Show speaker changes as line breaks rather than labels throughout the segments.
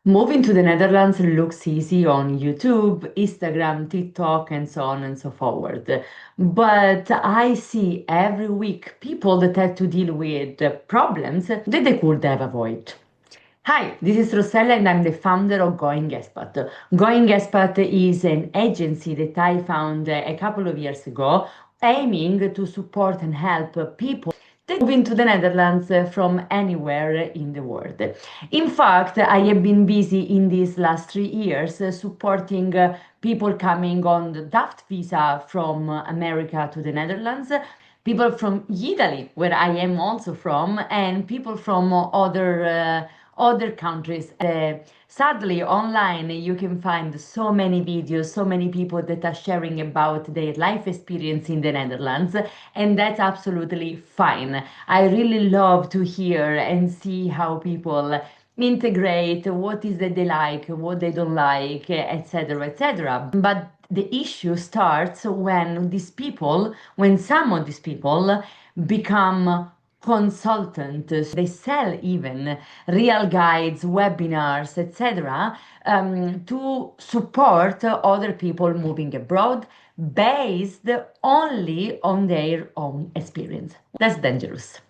Moving to the Netherlands looks easy on YouTube, Instagram, TikTok, and so on and so forward. But I see every week people that have to deal with problems that they could have avoided. Hi, this is Rossella and I'm the founder of Going Expat. Going Expat is an agency that I found a couple of years ago aiming to support and help people that move into the Netherlands from anywhere in the world. In fact, I have been busy in these last 3 years supporting people coming on the DAFT visa from America to the Netherlands, people from Italy, where I am also from, and people from other countries. Sadly, online you can find so many videos, so many people that are sharing about their life experience in the Netherlands, and that's absolutely fine. I really love to hear and see how people integrate what is that they like, what they don't like, etc., etc. But the issue starts when some of these people become consultants. They sell even real guides, webinars, etc., to support other people moving abroad based only on their own experience. That's dangerous.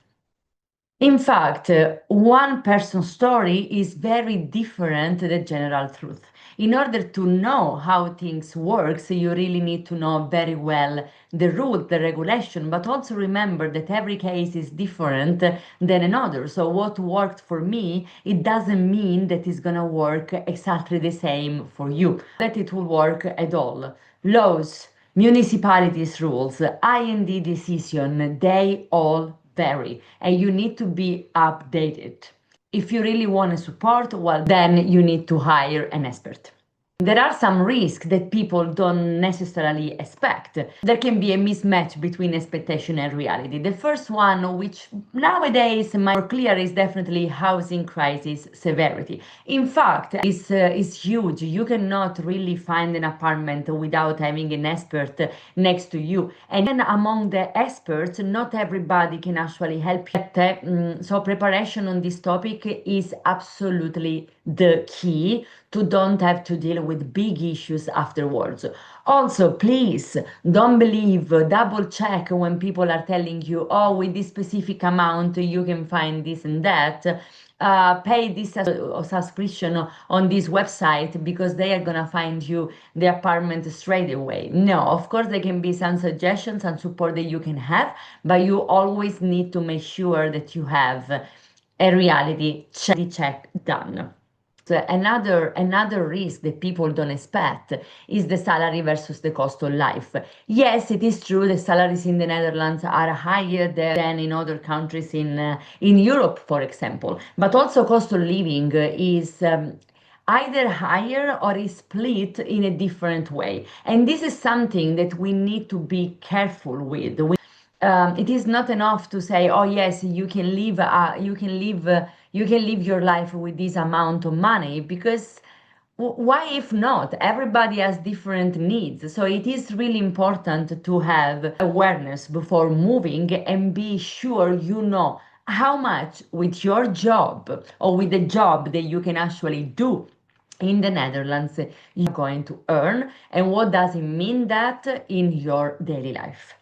In fact, one person's story is very different than the general truth. In order to know how things work, you really need to know very well the rule, the regulation, but also remember that every case is different than another. So what worked for me, it doesn't mean that it's gonna work exactly the same for you, that it will work at all. Laws, municipalities rules, IND decision, they all vary and you need to be updated. If you really want to support, well, then you need to hire an expert. There are some risks that people don't necessarily expect. There can be a mismatch between expectation and reality. The first one, which nowadays more clear, is definitely housing crisis severity. In fact, is huge. You cannot really find an apartment without having an expert next to you. And then among the experts, not everybody can actually help you. So preparation on this topic is absolutely the key to don't have to deal with big issues afterwards. Also, please don't believe, double check when people are telling you, oh, with this specific amount you can find this and that. Pay this subscription on this website because they are gonna find you the apartment straight away. No, of course there can be some suggestions and support that you can have, but you always need to make sure that you have a reality check done. So another risk that people don't expect is the salary versus the cost of life. Yes, it is true the salaries in the Netherlands are higher than in other countries in Europe, for example. But also cost of living is either higher or is split in a different way. And this is something that we need to be careful with. It is not enough to say, oh yes, you can live your life with this amount of money, because why if not? Everybody has different needs. So it is really important to have awareness before moving and be sure you know how much with your job or with the job that you can actually do in the Netherlands you're going to earn, and what does it mean that in your daily life.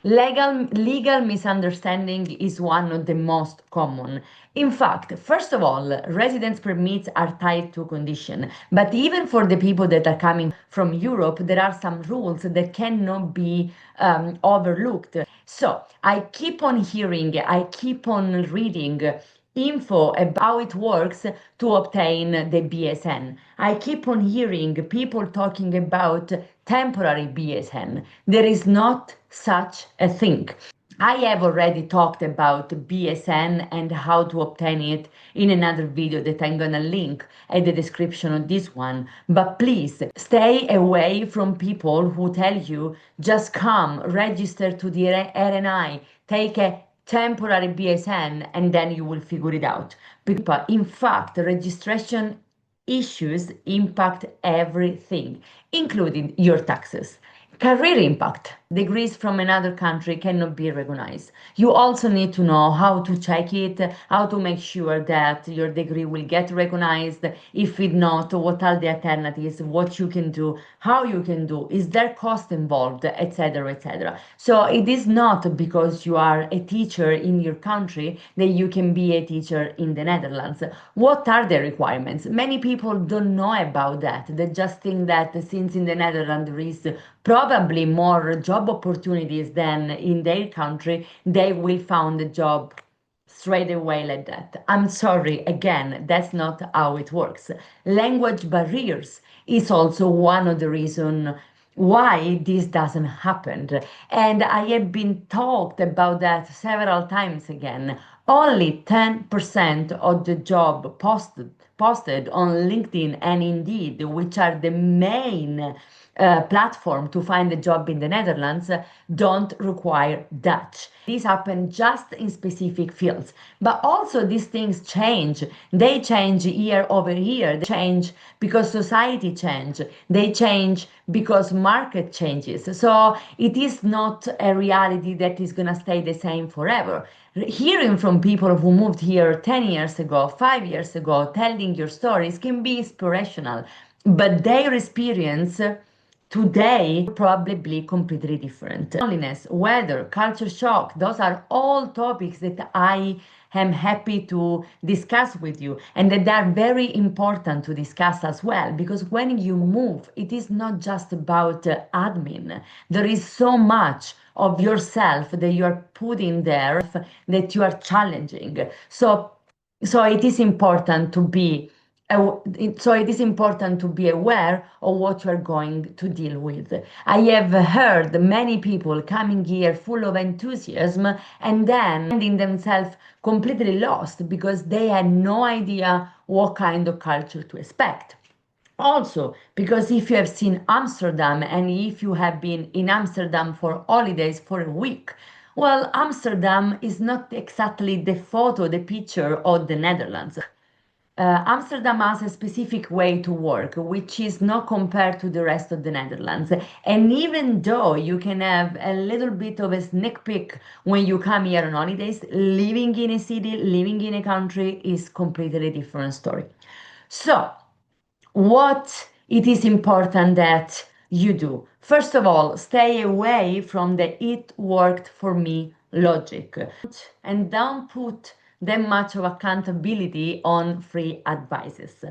Legal misunderstanding is one of the most common. In fact, first of all, residence permits are tied to condition. But even for the people that are coming from Europe, there are some rules that cannot be overlooked. So I keep on hearing, I keep on reading info about how it works to obtain the BSN. I keep on hearing people talking about temporary BSN. There is not such a thing. I have already talked about BSN and how to obtain it in another video that I'm gonna link at the description of this one. But please stay away from people who tell you just come, register to the RNI, take a temporary BSN, and then you will figure it out. But in fact, registration issues impact everything, including your taxes. Career impact. Degrees from another country cannot be recognized. You also need to know how to check it, how to make sure that your degree will get recognized. If it not, what are the alternatives, what you can do, how you can do, is there cost involved, etc., etc. So it is not because you are a teacher in your country that you can be a teacher in the Netherlands. What are the requirements? Many people don't know about that. They just think that since in the Netherlands there is probably more job opportunities than in their country, they will find a job straight away like that. I'm sorry, again, that's not how it works. Language barriers is also one of the reasons why this doesn't happen. And I have been talked about that several times again. Only 10% of the job posted on LinkedIn and Indeed, which are the main platform to find a job in the Netherlands, don't require Dutch. This happens just in specific fields, but also these things change. They change year over year. They change because society change. They change because market changes. So it is not a reality that is going to stay the same forever. Hearing from people who moved here 10 years ago, 5 years ago, telling your stories can be inspirational, but their experience today probably completely different. Loneliness, weather, culture shock, those are all topics that I am happy to discuss with you and that are very important to discuss as well, because when you move it is not just about admin. There is so much of yourself that you are putting there that you are challenging. So it is important to be so it is important to be aware of what you are going to deal with. I have heard many people coming here full of enthusiasm and then finding themselves completely lost because they had no idea what kind of culture to expect. Also, because if you have seen Amsterdam and if you have been in Amsterdam for holidays for a week, well, Amsterdam is not exactly the photo, the picture of the Netherlands. Amsterdam has a specific way to work, which is not compared to the rest of the Netherlands. And even though you can have a little bit of a sneak peek when you come here on holidays, living in a city, living in a country is completely different story. So, what it is important that you do. First of all, stay away from the "it worked for me" logic and don't put that much of accountability on free advices.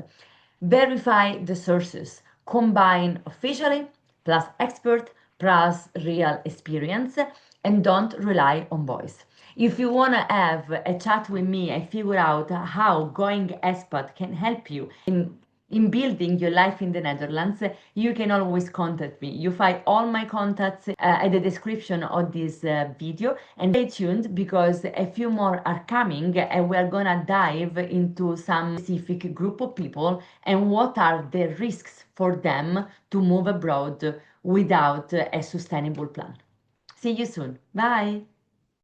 Verify the sources. Combine officially plus expert plus real experience and don't rely on voice. If you want to have a chat with me and figure out how going expat can help you in building your life in the Netherlands, you can always contact me. You find all my contacts at the description of this video. And stay tuned because a few more are coming and we're gonna dive into some specific group of people and what are the risks for them to move abroad without a sustainable plan. See you soon. Bye.